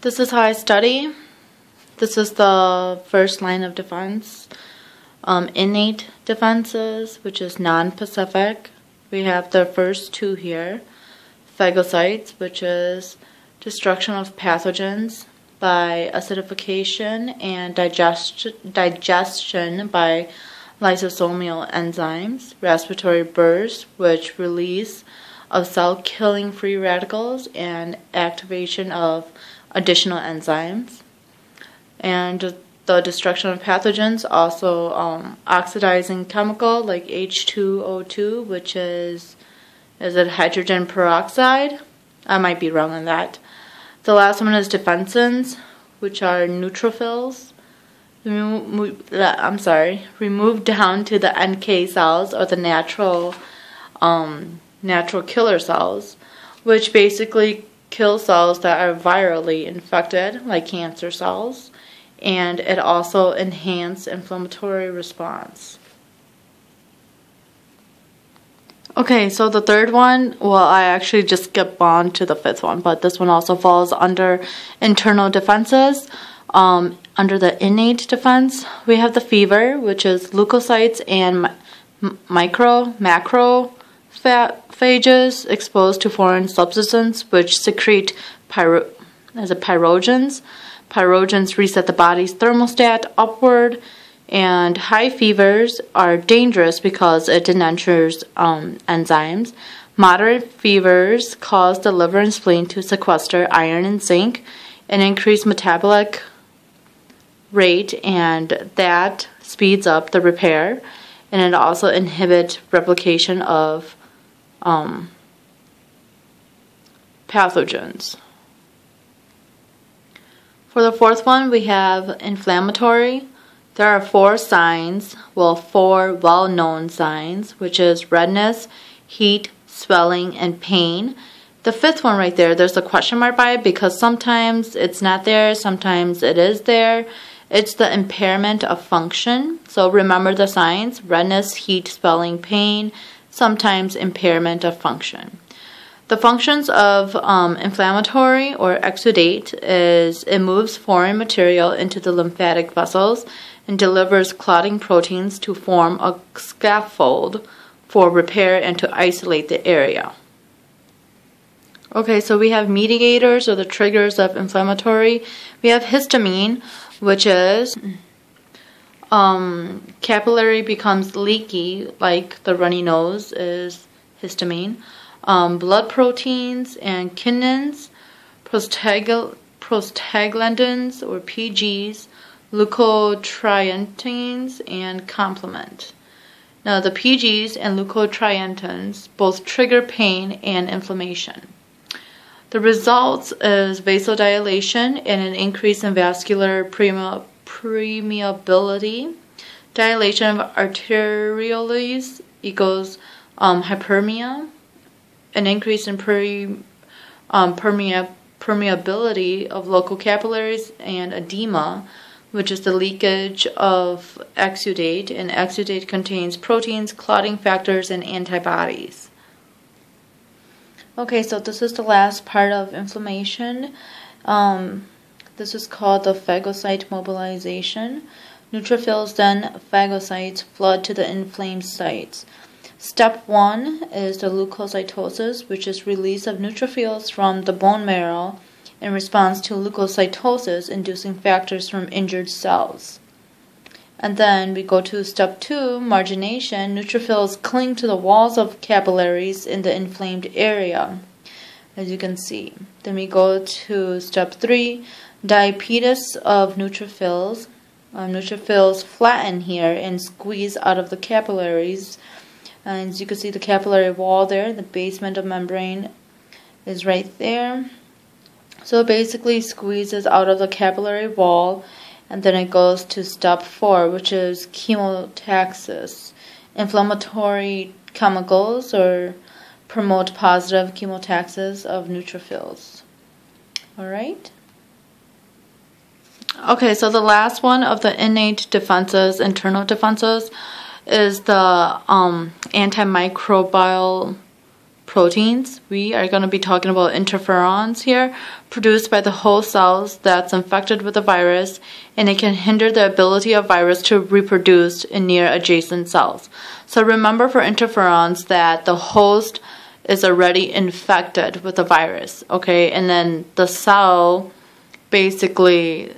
This is how I study. This is the first line of defense. Innate defenses, which is non-specific. We have the first two here. Phagocytes, which is destruction of pathogens by acidification and digestion by lysosomal enzymes. Respiratory burst, which release of cell-killing free radicals and activation of additional enzymes. And the destruction of pathogens, also oxidizing chemical like H2O2, which is it hydrogen peroxide? I might be wrong on that. The last one is defensins, which are neutrophils. Remove down to the NK cells, or the natural killer cells, which basically kill cells that are virally infected, like cancer cells, and it also enhances inflammatory response. Okay, so the third one, well, I actually just skipped on to the fifth one, but this one also falls under internal defenses. Under the innate defense, we have the fever, which is leukocytes and macrophages exposed to foreign substances, which secrete pyrogens. Pyrogens reset the body's thermostat upward, and high fevers are dangerous because it denatures enzymes. Moderate fevers cause the liver and spleen to sequester iron and zinc and increase metabolic rate, and that speeds up the repair, and it also inhibits replication of pathogens. For the fourth one, we have inflammatory. There are four signs, four well-known signs, which is redness, heat, swelling, and pain. The fifth one right there, there's a question mark by it because sometimes it's not there, sometimes it is there. It's the impairment of function. So remember the signs: redness, heat, swelling, pain, sometimes impairment of function. The functions of inflammatory or exudate is it moves foreign material into the lymphatic vessels and delivers clotting proteins to form a scaffold for repair and to isolate the area. Okay, so we have mediators, or the triggers of inflammatory. We have histamine, which is capillary becomes leaky, like the runny nose is histamine. Blood proteins and kinins, prostaglandins or PGs, leukotrientins, and complement. Now the PGs and leukotrientins both trigger pain and inflammation. The results is vasodilation and an increase in vascular permeability. Dilation of arterioles equals hyperemia. An increase in permeability of local capillaries, and edema, which is the leakage of exudate, and exudate contains proteins, clotting factors, and antibodies. Okay, so this is the last part of inflammation. This is called the phagocyte mobilization. Neutrophils, then phagocytes, flood to the inflamed sites. Step 1 is the leukocytosis, which is release of neutrophils from the bone marrow in response to leukocytosis inducing factors from injured cells. And then we go to step 2, margination. Neutrophils cling to the walls of capillaries in the inflamed area, as you can see. Then we go to step 3, diapetes of neutrophils. Neutrophils flatten here and squeeze out of the capillaries. And as you can see, the capillary wall there, the basement of membrane is right there. So it basically squeezes out of the capillary wall, and then it goes to step 4, which is chemotaxis. Inflammatory chemicals or promote positive chemotaxis of neutrophils. Alright? Okay, so the last one of the innate defenses, internal defenses, is the antimicrobial proteins. We are going to be talking about interferons here, produced by the host cells that's infected with the virus, and it can hinder the ability of virus to reproduce in near adjacent cells. So remember for interferons that the host is already infected with the virus, okay, and then the cell, basically,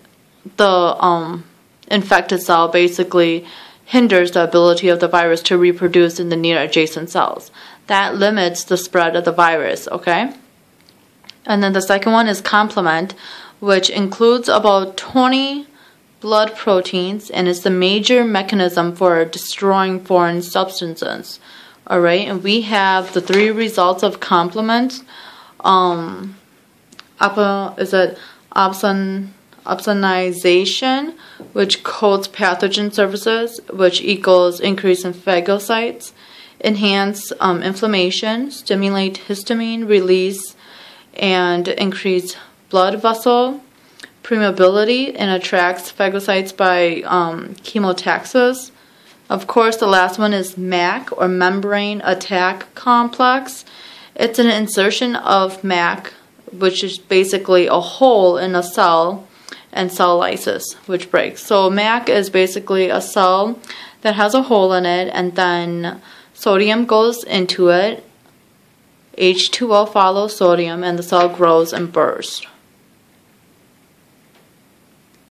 the infected cell basically hinders the ability of the virus to reproduce in the near adjacent cells. That limits the spread of the virus, okay? And then the second one is complement, which includes about 20 blood proteins and is the major mechanism for destroying foreign substances. All right, and we have the three results of complement. Opsonization, which coats pathogen surfaces, which equals increase in phagocytes. Enhance inflammation, stimulate histamine release, and increase blood vessel permeability, and attracts phagocytes by chemotaxis. Of course, the last one is MAC, or membrane attack complex. It's an insertion of MAC, which is basically a hole in a cell, and cell lysis, which breaks. So MAC is basically a cell that has a hole in it, and then sodium goes into it, H2O follows sodium, and the cell grows and bursts.